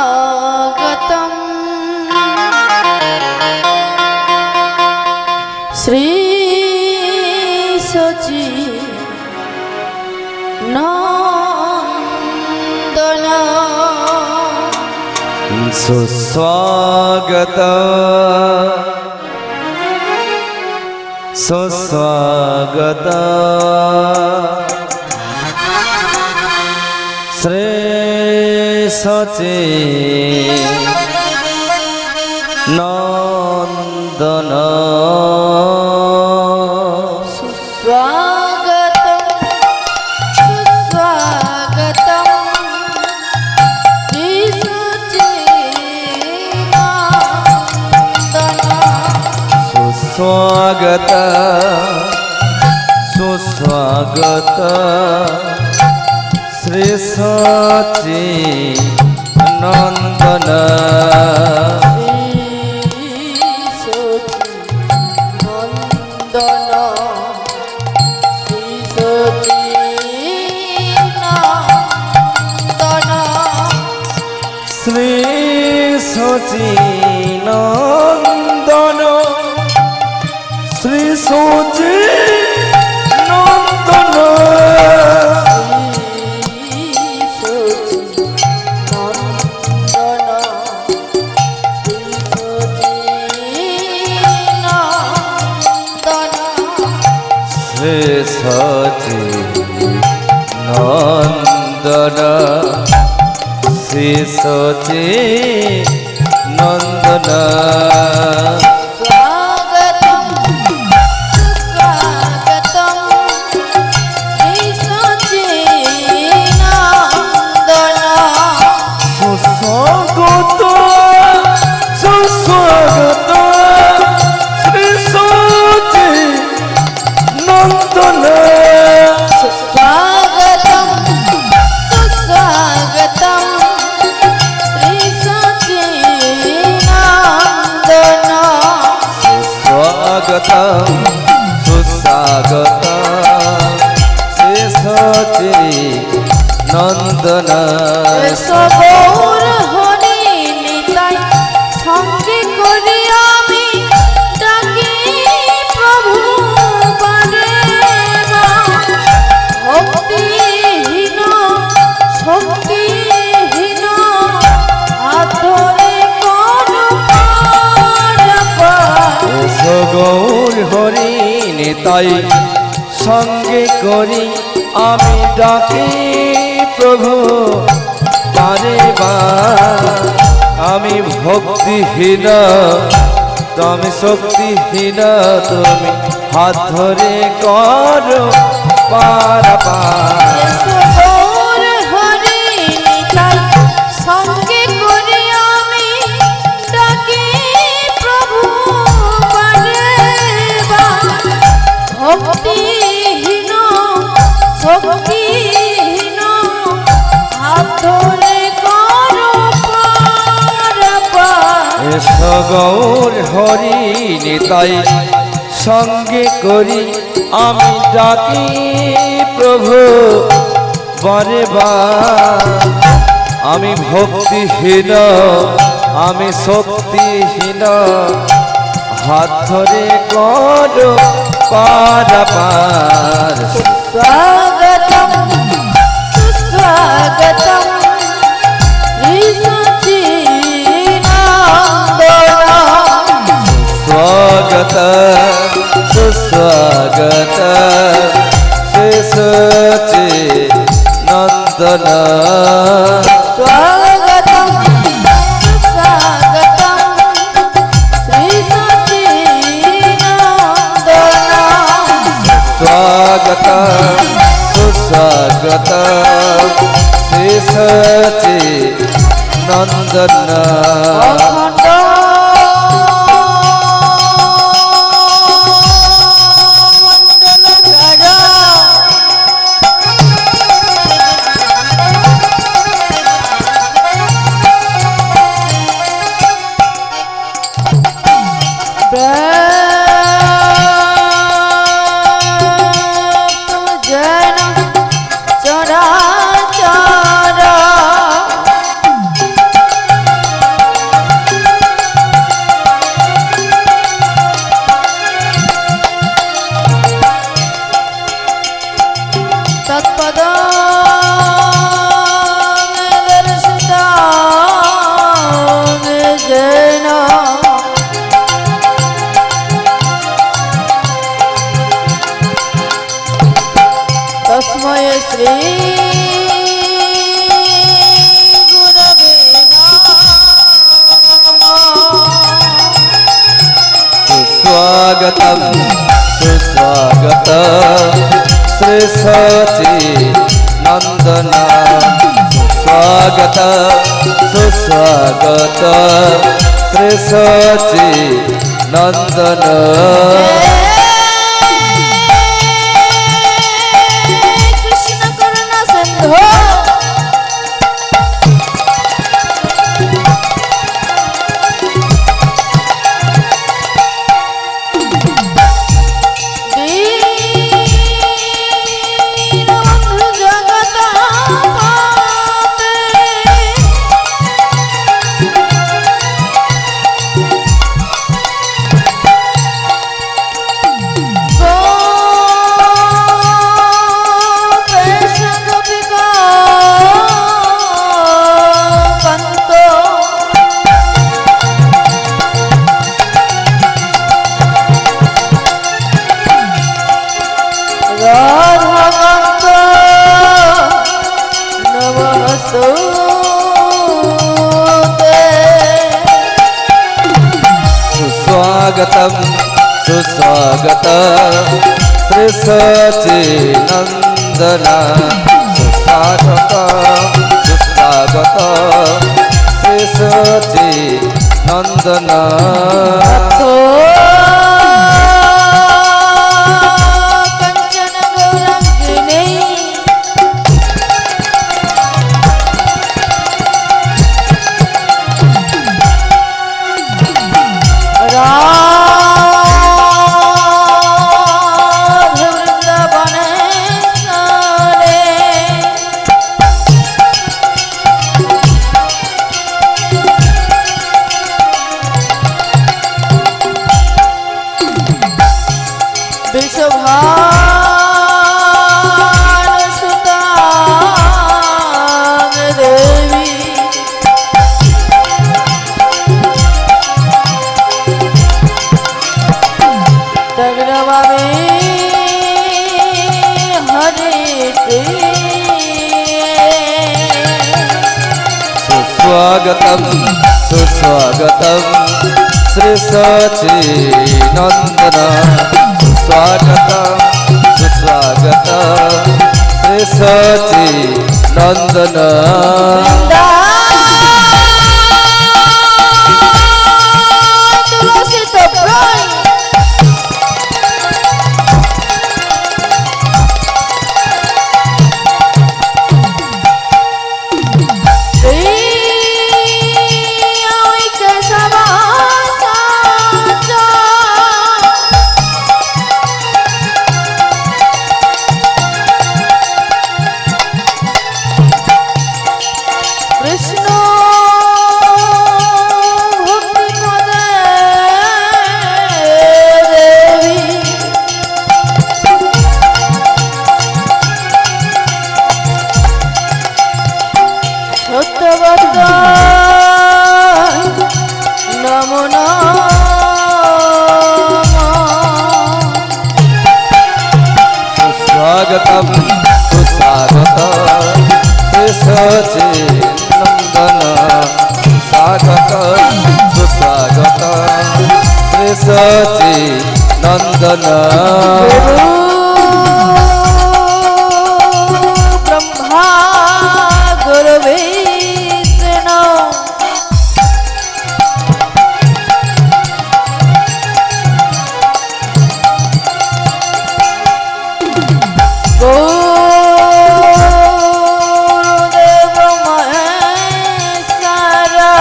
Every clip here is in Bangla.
सुस्वागतम् श्री सच्चिदानंद सुस्वागतम् सुस्वागतम् श्री सच्चिदानंद स्वागत सुस्वागत श्री सच्चिदानंद श्री सच्चिदानंद श्री सच्चिदानंद श्री सच्चिदानंद श्री सच्चिदानंद सुस्वागत श्री सच्चिदानंद सबोर हरि निताई संगे करी आमी डाकी प्रभु बारेना भक्तिहीन शक्तिहीन आधरे कोनु गौर हरि निताई संगे करी आमी डाकी प्रभु बारे बार आमी भक्तिहीन तुमी शक्तिहीन तुमी हाथ धरे करो पारापार भक्तिहीन शक्तिहीन हाथ धरे करो पारापार गौर हरि निताई संगे करी आमी डाकी प्रभु बारे बार आमी भक्तिहीन आमी शक्तिहीन हाथ धरे करो पारापार स्वागतम् सुस्वागतम् श्री सच्चिदानंद स्वागत सुस्वागत श्री सच्चिदानंद स्वागतम् सुस्वागतम् श्री सच्चिदानंद स्वागत सुस्वागत श्री सच्चिदानंद जन चरा सुस्वागतं सुस्वागत श्री सच्चिदानंदन सुस्वागत सुस्वागत श्री सच्चिदानंदन कृष्ण करुणा सिंधु सुस्वागतं सुस्वागत श्री सच्चिदानंदन सुस्वागत सुस्वागत श्री सच्चिदानंदन कंचन गौरंगिनी सुस्वागतं सुस्वागतं श्री सच्चिदानंदन सुस्वागतं सुस्वागत श्री सच्चिदानंदन सुस्वागतं सुस्वागत श्री सच्चिदानंदन सुस्वागत सुस्वागत श्री सच्चिदानंदन ब्रह्मा गुरु विष्णु गुरुदेव महेश्वरा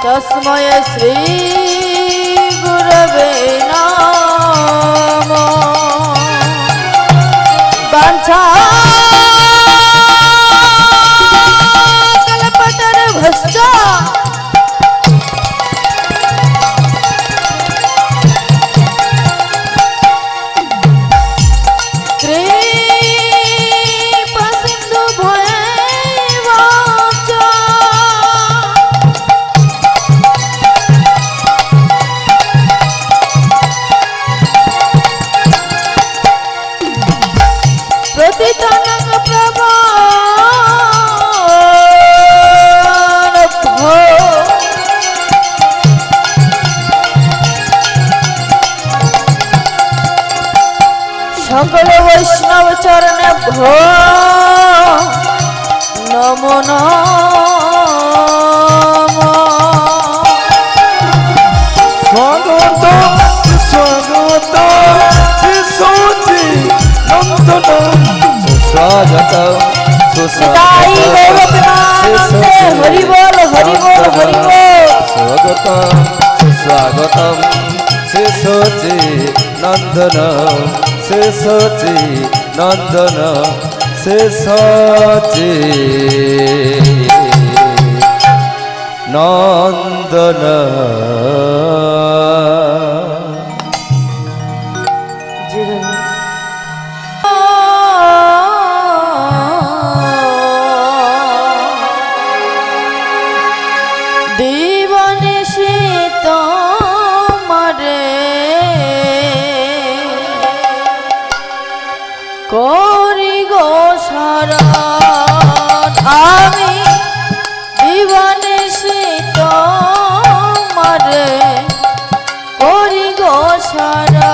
तस्मै श्री गुरवे नमः वाञ्छा कल्पतरुभ्यश्च হো নমো নমো স্বাগত স্বাগত শিশুজি নন্দন সুস্বাগত তাই গৌরবেমানন্দে হরি বল হরি বল হরি বল স্বাগত সুস্বাগত শিশুজি নন্দন শিশুজি নন্দন শিশুজি নন্দন দীবনে শীত মারে করি গো সারা আমি জীবনে শীত মারে করি গো সারা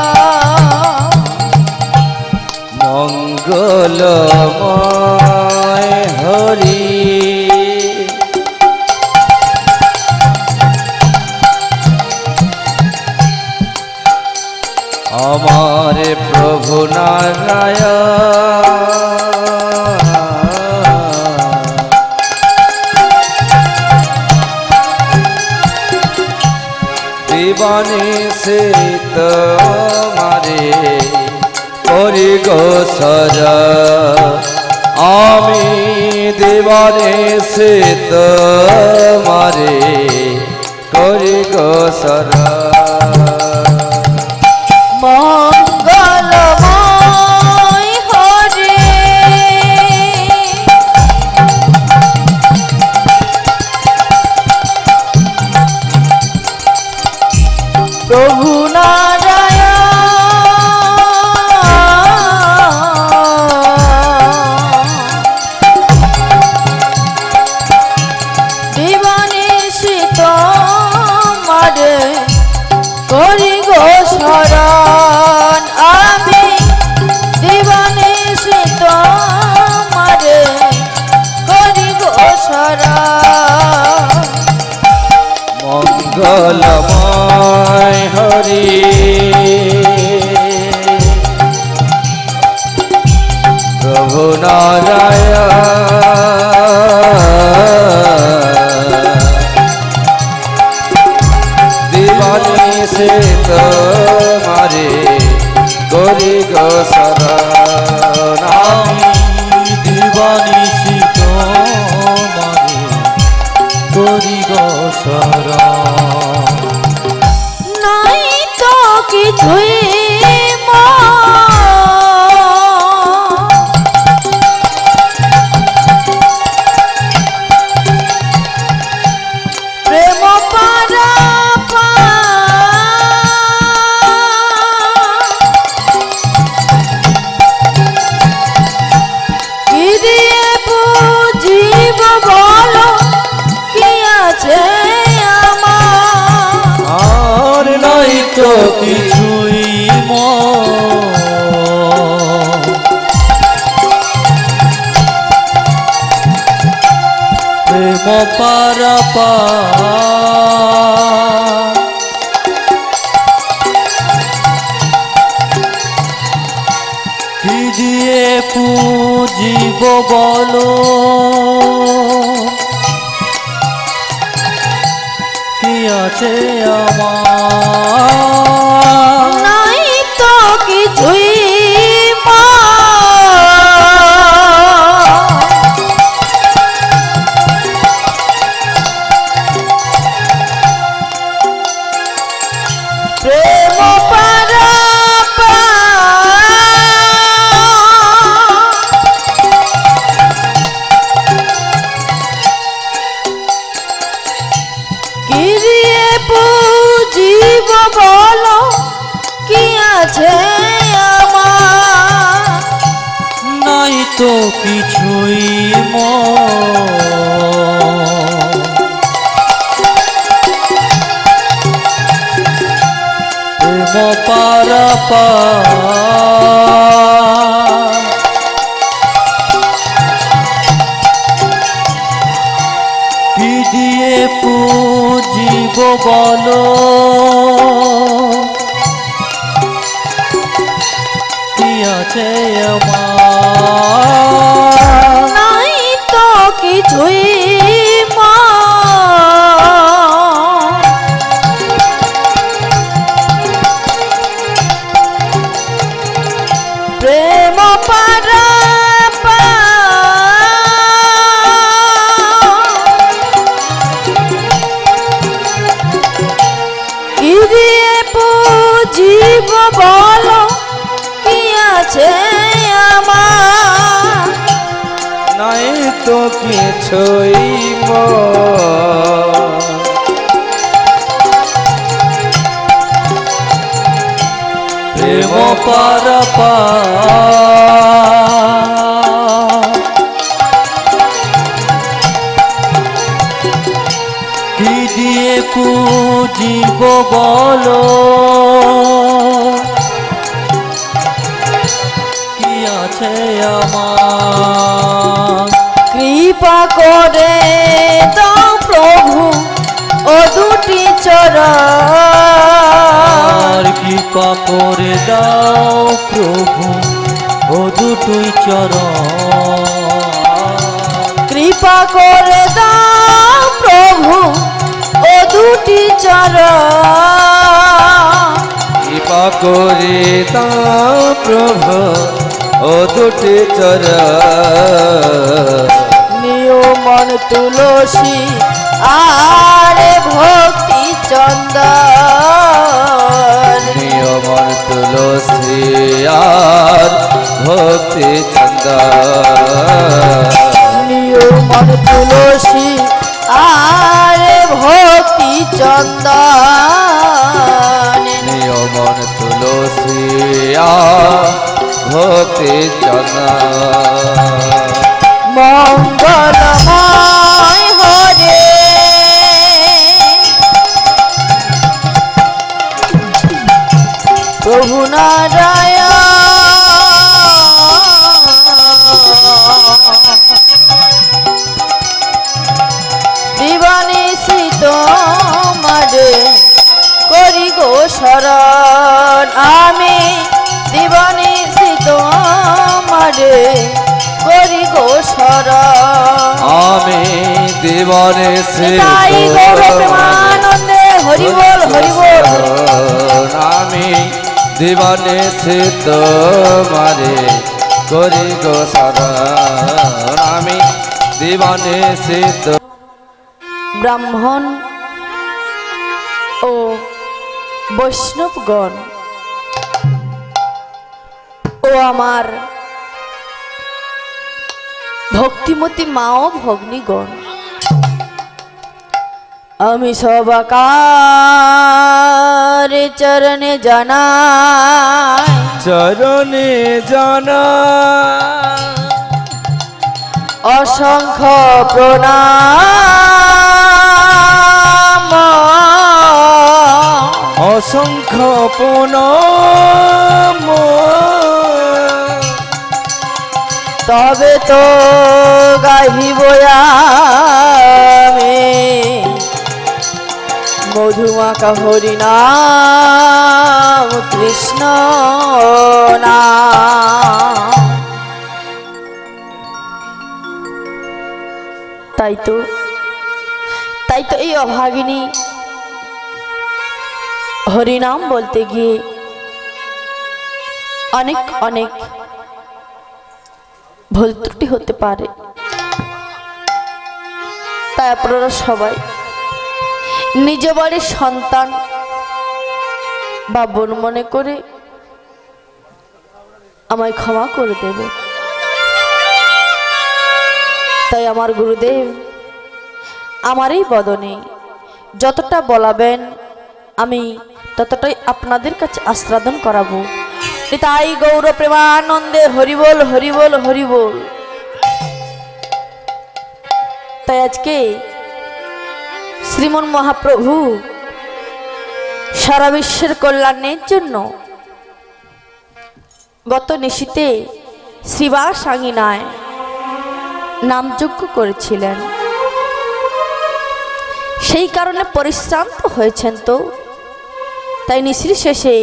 মঙ্গলময় হরি আমার প্রভু নারায়ণ জীবনে সে তোমারে করি গো সারা আমি জীবনে সে তোমারে করি গো সারা মঙ্গলময় হরে প্রভু নারায়ণ জীবনে শীত মারে করি গো শরণ আমি জীবনে শীত মারে করি গো শরণ মঙ্গলময় হরি প্রভু নারায়ণ দিবানি সে তোমারে করি গো শরণ আমি দিবানি সে তোমারে করি গো শরণ নাই তো কিছুই প্রেম পারা কি দিয়ে বুঝিব বলো কি আছে আমার আর নাই তো কিছুই প্রেম পারাপার কি দিয়ে পুজিব বলো কি আছে আমার নাই তো কিছুই প্রেম পারা কি দিয়ে বুঝিব বলো কি আছে আমার নাই তো কিছুই প্রেম পারাপার কি দিয়ে পুজিব বলো, কি আছে আমার, নাই তো কিছুই মা, প্রেম পারা কি দিয়ে পুজিব বলো, কি আছে আমার, নাই তো কিছুই মোর। প্রেম পারাপার কি দিয়ে পুজিব বলো, কি আছে আমার, কৃপা করে দাও প্রভু ও দুটি চরণ, কৃপা করে দাও প্রভু ও দুটোই চরণ, কৃপা করে দাও প্রভু ও দুটি চরণ, কৃপা করে দাও প্রভু ও দুটি চরণ, নিয়মন তুলসী আর ভক্তি চন্দন, নিয়মন তুলসী আর ভক্তি চন্দন, নিয়মন তুলসী আর ভক্তি চন্দন, নিয়মন তুলসী আর ভক্তি চন্দন, মঙ্গলময় হরে প্রভু নারায়ণ, দিবানিশি তোমারে করি গো শরণ, আমি দিবানিশি তোমারে করি গো শরণ, আমি জীবনে তাই গৌর প্রেমানন্দে হরি বল হরি বল, আমি জীবনে শীত মারে করি গো শরণ, আমি জীবনে শীত। ব্রাহ্মণ ও বৈষ্ণবগণ ও আমার ভক্তিমতী মা ও ভগ্নীগণ, আমি সবাকার চরণে জানাই, চরণে জানা অসংখ্য প্রণাম, অসংখ্য প্রণাম, তবে তো গাহিব আমি মধুমাকা হরিনাম কৃষ্ণ নাম। তাই তো এই অভাগিনী হরিনাম বলতে গিয়ে অনেক অনেক ভুল ত্রুটি হতে পারে, তাই আপনারা সবাই নিজ বাড়ির সন্তান বা বোন মনে করে আমায় ক্ষমা করে দেবে। তাই আমার গুরুদেব আমার এই বদনে যতটা বলাবেন আমি ততটাই আপনাদের কাছে আস্বাদন করাবো। তাই গৌর প্রেমানন্দে হরিবোল হরিবোল হরিবোল। তাই আজকে শ্রীমন মহাপ্রভু সারা বিশ্বের কল্যাণের জন্য গত নিশীতে শ্রীবাস আঙিনায় নামযজ্ঞ করেছিলেন। সেই কারণে পরিশ্রান্ত হয়েছেন। তো তাই নিশ্রী শেষে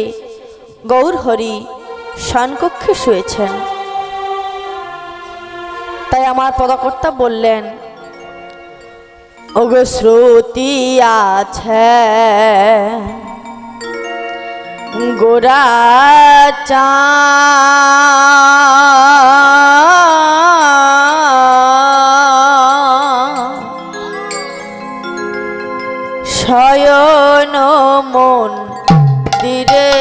গৌর হরি শয়নকক্ষে শুয়েছেন। তাই আমার পদকর্তা বললেন, ওগো শ্রুতি আছে গোরা চা শয়ন মন দিরে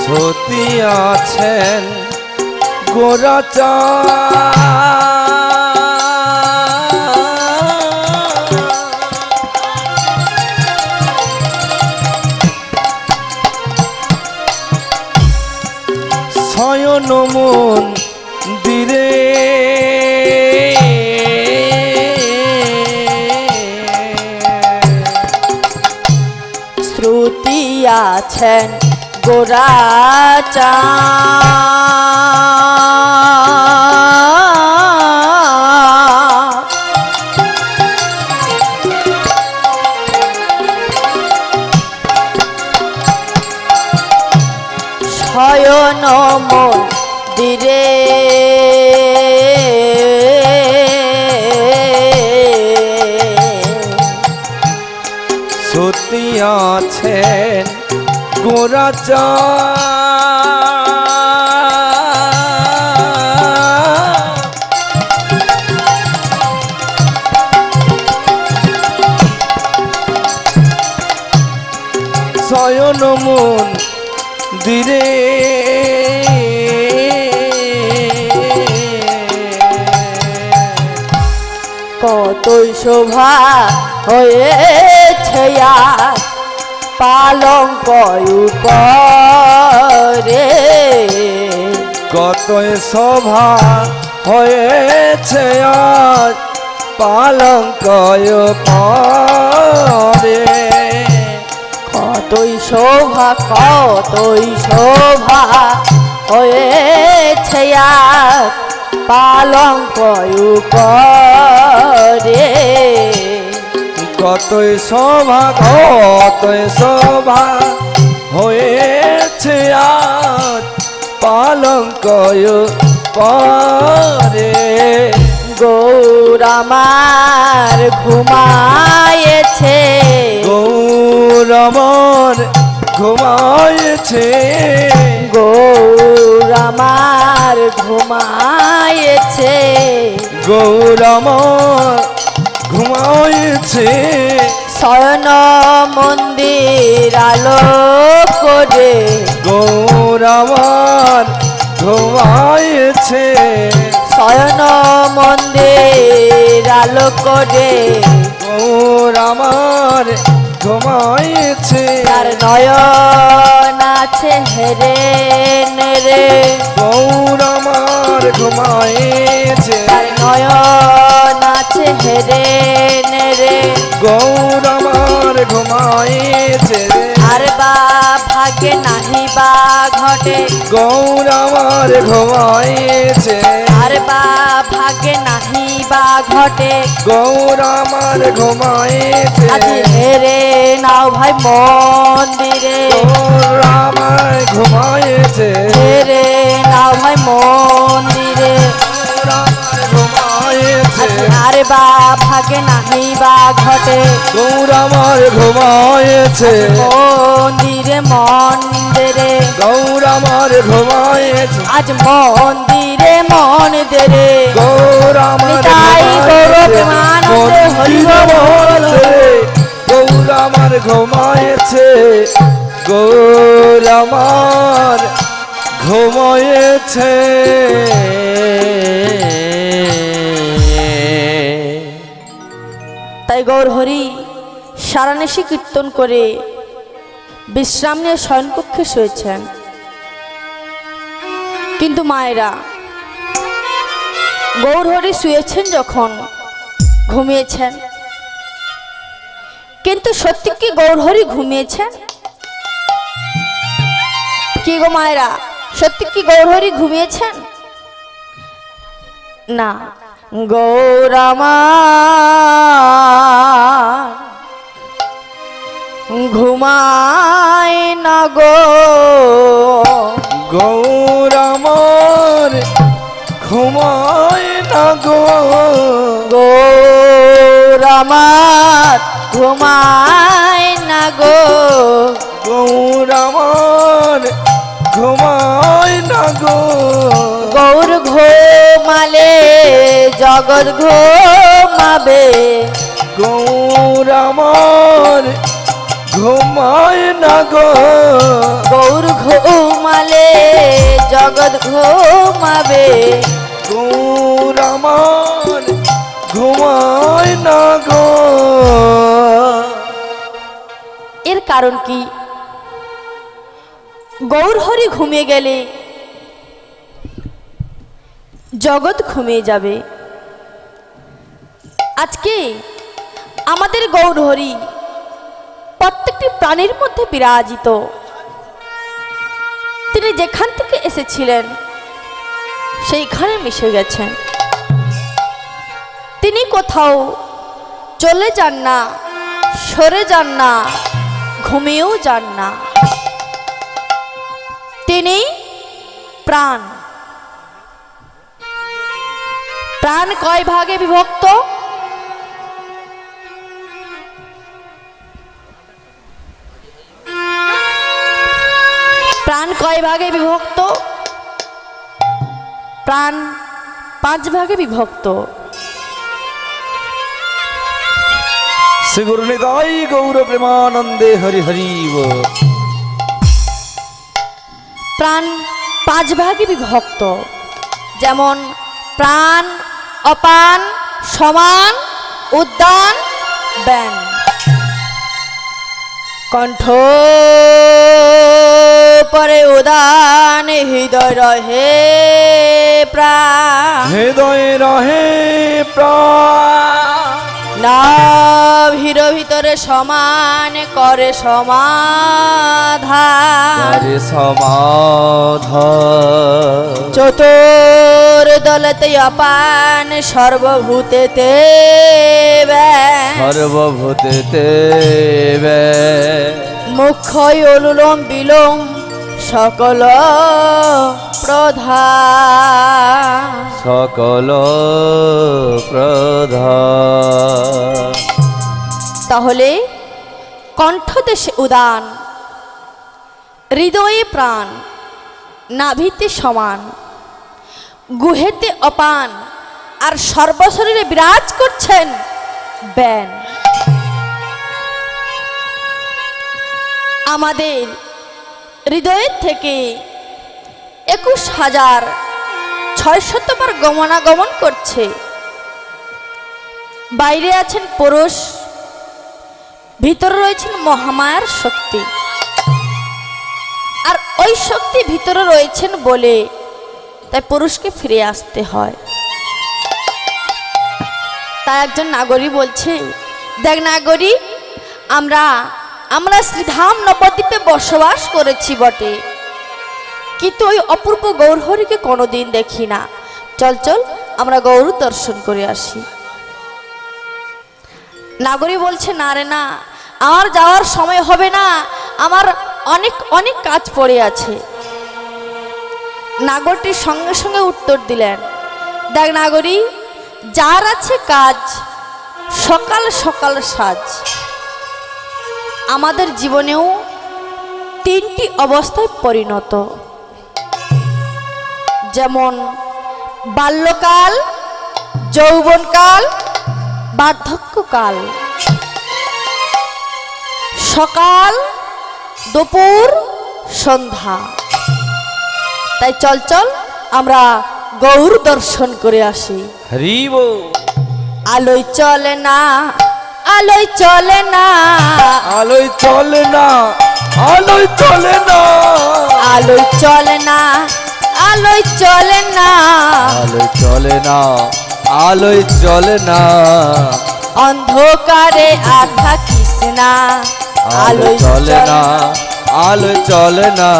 সতী আছেন গোরাচা শয়ন মন দিরে শ্রুতি আছেন গোরা চা শয়ন মন্দিরে সতী আছেন গোরাচা শয়ন মন দিরে কতই শোভা হয়েছে পালঙ্ক উপরে কতই শোভা হয়েছে আজ পালঙ্ক পরে কতই শোভা হয়েছে পালঙ্ক উপরে কতই শোভা হয়েছে আজ পালঙ্ক পরে গৌর আমার ঘুমায়েছে গৌর আমার ঘুমায়েছে গৌর আমার ঘুমায়েছে গৌর আমার ঘুমায়েছে শয়ন মন্দির আলো করে গৌর আমার ঘুমায়েছে শয়ন মন্দির আলো করে গৌর আমার ঘুমায়েছে তার নয়ন আছে হেরে রে গৌর আমার ঘুমায়েছে তার নয়ন আছে হেরে রে গৌর আমার ঘুমায়েছে আর বা ভাগে নাহি বা ঘটে গৌর আমার ঘুমায়েছে আর বা ভাগে নাহি বা ঘটে গৌর আমার ঘুমায়েছে আজ হেরে নাও ভাই মন্দিরে গৌর আমার ঘুমায়েছে হেরে নাও ভাই মন্দিরে গৌর আমার ঘুমায়েছে আর বা ভাগে নাহি বা ঘটে গৌর আমার ঘুমায়েছে মন্দিরে মন্দিরে গৌর আমার ঘুমায়েছে আজ মন্দিরে মন্দিরে গৌর আমার নিতাই গৌর প্রেমানন্দে হরি বল। গৌর আমার ঘুমায়েছে গৌর আমার ঘুমায়েছে তাই গৌর হরি সারানিশি কীর্তন করে বিশ্রাম নিয়ে শয়নকক্ষে শুয়েছেন। কিন্তু মায়েরা গৌর হরি শুয়েছেন যখন ঘুমিয়েছেন, কিন্তু সত্যি কি গৌর হরি ঘুমিয়েছেন? কি গো মায়েরা, সত্যি কি গৌরহরি ঘুমিয়েছেন? না, গৌর আমার ঘুমায় না গো, গৌর আমার ঘুমায় না গো, গৌর আমার ঘুমায় না গো, গৌর আমার ঘুমায় না গো, গৌর ঘুমালে জগৎ ঘুমাবে, গৌর আমার ঘুমায় না গো, গৌর ঘুমালে জগৎ ঘুমাবে, গৌর আমার ঘুমায় না গো। এর কারণ কি? গৌরহরি ঘুমিয়ে গেলে জগৎ ঘুমিয়ে যাবে। আজকে আমাদের গৌরহরি প্রত্যেকটি প্রাণীর মধ্যে বিরাজিত। তিনি যেখান থেকে এসেছিলেন সেইখানে মিশে গেছেন। তিনি কোথাও চলে যান না, সরে যান না, ঘুমিয়েও যান না। তিনি প্রাণ। প্রাণ কয় ভাগে বিভক্ত? প্রাণ কয় ভাগে বিভক্ত? প্রাণ 5 ভাগে বিভক্ত। শ্রী গুরু নিতাই গৌর প্রেমানন্দে হরি হরি বল। প্রাণ 5 ভাগে বিভক্ত, যেমন প্রাণ, অপান, সমান, উদ্যান, ব্যান। কণ্ঠ পরে উদান, হৃদয় রহে প্রাণ, হৃদয় রহে প্রাণ, নাভির ভিতরে সমান করে সমাধান, করে সমাধান, চতুর দলতে অপান, সর্বভূতেতে ব্যান, সর্বভূতেতে মুখ্যই অনুলোম বিলোম সকল প্রধান, সকল প্রধান। তাহলে কণ্ঠদেশে উদান, হৃদয়ে প্রাণ, নাভিতে সমান, গুহেতে অপান, আর সর্বশরীরে বিরাজ করছেন ব্যান। আমাদের হৃদয়ের থেকে 21,600 বার গমনাগমন করছে। বাইরে আছেন পুরুষ, ভিতরে রয়েছেন মহামায়ার শক্তি। আর ওই শক্তি ভিতরে রয়েছেন বলে তাই পুরুষকে ফিরে আসতে হয়। তাই একজন নাগরী বলছে, দেখ নাগরী, আমরা শ্রীধাম নবদ্বীপে বসবাস করেছি বটে, কিন্তু ওই অপূর্ব গৌরহরিকে কোনোদিন দেখি না। চল চল আমরা গৌর দর্শন করে আসি। নাগরী বলছে, না রে না, আমার যাওয়ার সময় হবে না, আমার অনেক অনেক কাজ পড়ে আছে। নাগরটির সঙ্গে সঙ্গে উত্তর দিলেন, দেখ নাগরী, যার আছে কাজ সকাল সকাল সাজ। আমাদের জীবনেও 3টি অবস্থায় পরিণত, যেমন বাল্যকাল, যৌবনকাল, বার্ধক্যকাল। সকাল, দুপুর, সন্ধ্যা। তাই চল চল আমরা গৌর দর্শন করে আসি। হরি বল। আলোয় চলে না, আলোয় চলে না, আলোয় চলে না, আলোয় চলে না, আলোয় চলে না, আলোয় চলে না, আলোয় চলে না, আলোয় চলে না, অন্ধকারে আর থাকিস না, আলোয় চলে না, আলো চলে না,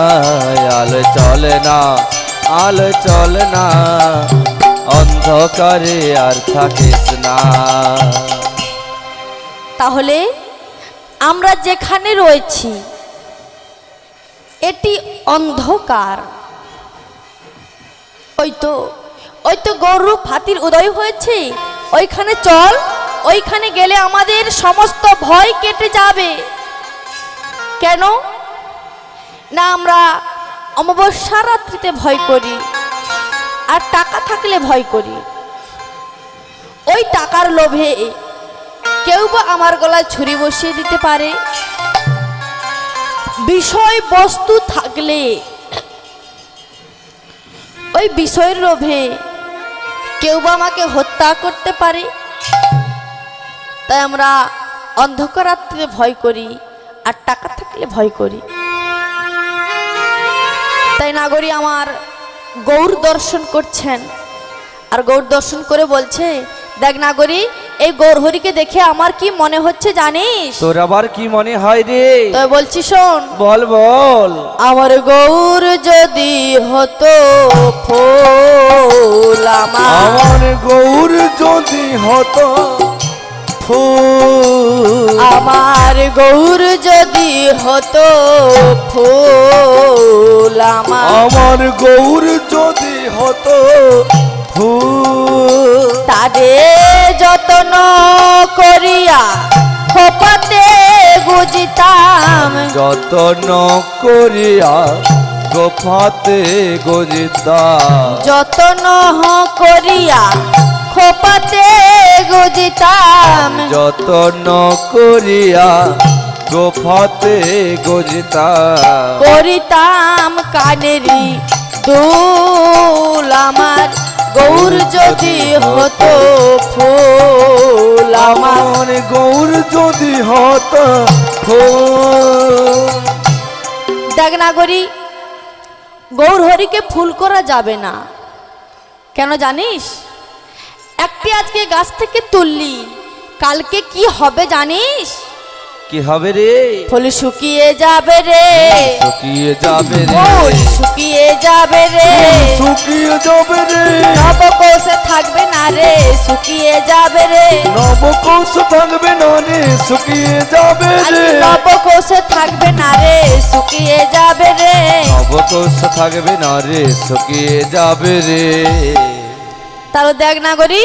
আলো চলে না, আলো চলে না, অন্ধকারে আর থাকিস না। তাহলে আমরা যেখানে রয়েছি এটি অন্ধকার। ওই তো গৌরূপ হাতির উদয় হয়েছে, ওইখানে চল, ওইখানে গেলে আমাদের সমস্ত ভয় কেটে যাবে। কেন না আমরা অমাবস্যা রাত্রিতে ভয় করি, আর টাকা থাকলে ভয় করি। ওই টাকার লোভে কেউ বা আমার গলায় ছুরি বসিয়ে দিতে পারে, বিষয় বস্তু থাকলে ওই বিষয়ের লোভে কেউ বা আমাকে হত্যা করতে পারে। তাই আমরা অন্ধকার রাত্রে ভয় করি, আর টাকা থাকলে ভয় করি। তাই নাগরী আমার গৌর দর্শন করছেন, আর গৌর দর্শন করে বলছে, দেখ নাগরী, এই গৌরহরিকে দেখে আমার কি মনে হচ্ছে জানিস? তোর আবার কি মনে হয় রে? তো বলছি শোন, বল বল। আমার গৌর যদি হতো ফুল, আমার গৌর যদি হতো ফুল, আমার গৌর যদি হতো ফুল, আমার গৌর যদি হতো ফুল, তারে যত্ন করিয়া খোপাতে গুজিতাম, যত্ন করিয়া গোফাতে গজিতাম, যত্ন করিয়া খোপাতে গুজিতাম, যত্ন করিয়া গোফাতে গজিতাম, করিতাম কানেরি দুল, আমার গৌর যদি হতো ফুল, আমার গৌর যদি হতো ফুল। দেখ নাগরী, গৌর হরিকে ফুল করা যাবে না। কেন জানিস? একটি আজকে গাছ থেকে তুললি, কালকে কি হবে জানিস? কি হবে রে? ফুল শুকিয়ে যাবে রে, শুকিয়ে যাবে রে, ফুল শুকিয়ে যাবে রে, শুকিয়ে যাবে রে, নবকোষে থাকবে না রে, শুকিয়ে যাবে রে, নবকোষ থাকবে না রে, শুকিয়ে যাবে রে, নবকোষে থাকবে না রে, শুকিয়ে যাবে রে। নবকোষ থাকবে না রে, শুকিয়ে যাবে রে। তাহলে দেখ নাগরী,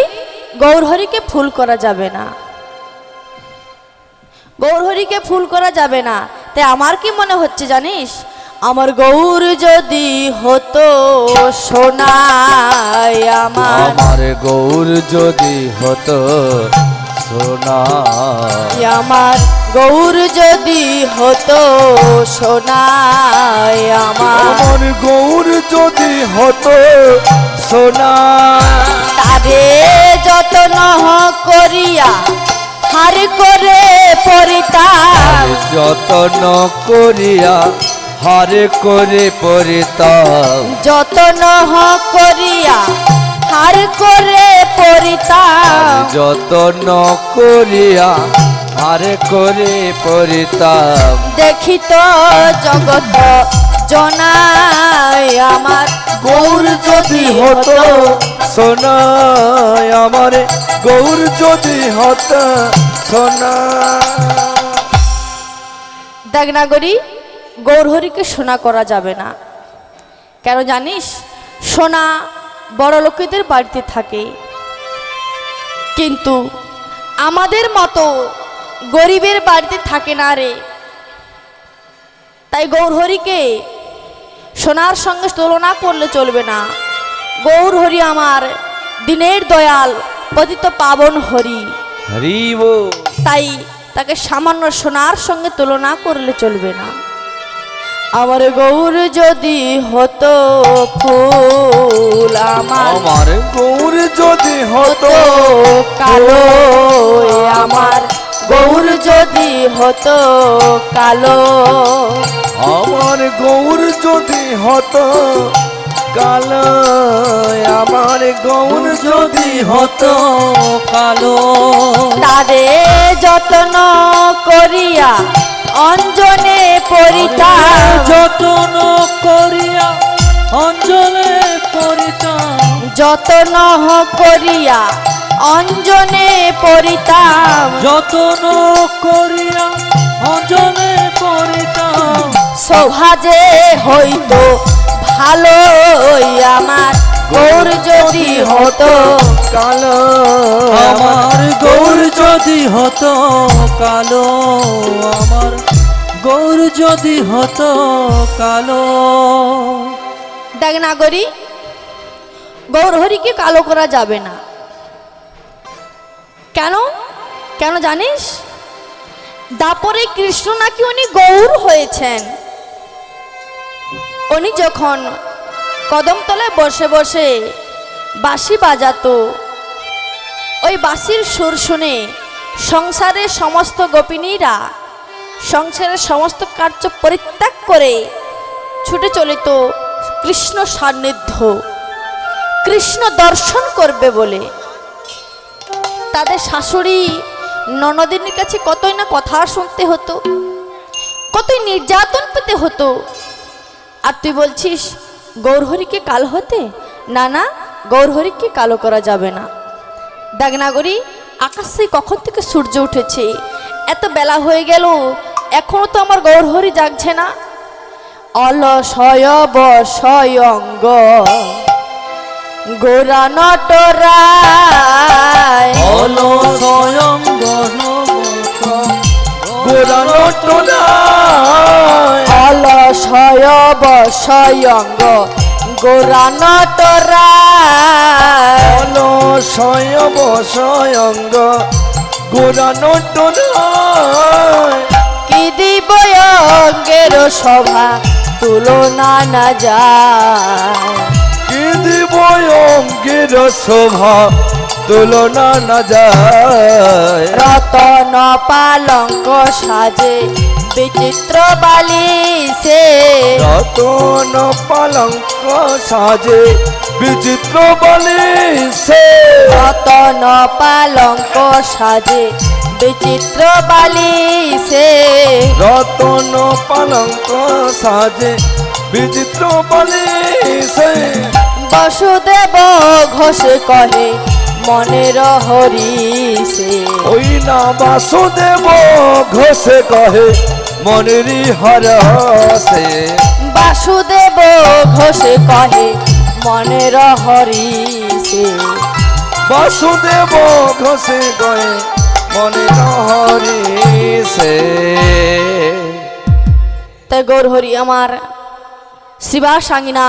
গৌরহরিকে ফুল করা যাবে না, গৌরহরিকে ফুল করা যাবে না। তাই আমার কি মনে হচ্ছে জানিস? আমার গৌর যদি হতো সোনায়, আমার গৌর যদি হতো সোনা, আমার গৌর যদি হতো সোনায়, আমার গৌর যদি হতো সোনা, তারে যত্ন করিয়া হার করে পরিতাম, যত্ন করিয়া হারে করে পরিতাম, যত্ন করিয়া হার করে পরিতাম, যত্ন করিয়া হারে করে পরিতাম। দেখিত জগত জনায়, আমার গৌর যদি হতো সোনা, আমার গৌর যদি হতো সোনা। দেখ নাগরী, গৌরহরিকে সোনা করা যাবে না। কেন জানিস? সোনা বড় লোকেদের বাড়িতে থাকে, কিন্তু আমাদের মতো গরিবের বাড়িতে থাকে না রে। তাই গৌরহরিকে সোনার সঙ্গে তুলনা করলে চলবে না। গৌরহরি আমার দিনের দয়াল, পতিত পাবন হরি, হরি বল। তাই তাকে সামান্য সোনার সঙ্গে তুলনা করলে চলবে না। আমার গৌর যদি হতো ফুল, আমার গৌর যদি হতো কালো, আমার গৌর যদি হতো কালো, আমার গৌর যদি হতো কালো, আমার গৌর যদি হতো কালো, তারে যত্ন করিয়া অঞ্জনে পরিতাম যতন করিয়া অঞ্জলে পরিতাম যতন করিয়া অঞ্জনে পরিতাম যতন করিয়া অঞ্জলে পরিতাম শোভা যে হইতো ভালো আমার গৌর যদি হতো কালো আমার গৌর যদি হতো কালো আমার গৌর যদি হতো কালো দেখ নাগরী গৌর হরিকে কালো করা যাবে না। কেন কেন জানিস? দাপরে কৃষ্ণ নাকি উনি গৌর হয়েছেন। উনি যখন কদমতলায় বসে বসে বাঁশি বাজাতো, ওই বাঁশির সুর শুনে সংসারের সমস্ত গোপিনীরা সংসারের সমস্ত কার্য পরিত্যাগ করে ছুটে চলিত কৃষ্ণ সান্নিধ্য, কৃষ্ণ দর্শন করবে বলে। তাদের শাশুড়ি ননদিনীর কাছে কতই না কথা শুনতে হতো, কতই নির্যাতন পেতে হতো। আর তুই বলছিস গৌরহরিকে কালো হতে? না না, গৌরহরিকে কালো করা যাবে না। দেখ নাগরী, আকাশে কখন থেকে সূর্য উঠেছে, এত বেলা হয়ে গেল, এখনো তো আমার গৌরহরি জাগছে না। অলসয় বসয়ঙ্গ গোরা নটরায় অলসয়ঙ্গ গোরা নটরায় অলসয় বসয়ঙ্গ গোরা নটরায় অলসয় বসয়ঙ্গ গোরা নটরায় কি দিব অঙ্গের সভা তুলনা না যায় কি দিব অঙ্গের শোভা তুলনা না যায় রতন পালঙ্ক সাজে বিচিত্র বালিশে রতন পালঙ্ক সাজে বিচিত্র বালিশে রতন পালঙ্ক সাজে বিচিত্র বালিশে রতন পালঙ্ক সাজে বিচিত্র বালিশে বসুদেব ঘোষ কহে মনের হরিষে ওই না বাসুদেব ঘোষে কহে মনেরি হরসে বাসুদেব ঘোষ কহে মনের হরিষে বাসুদেব ঘোষে কহে মনের হরিষে। তাই গৌর হরি আমার শিবা সাঙ্গিনা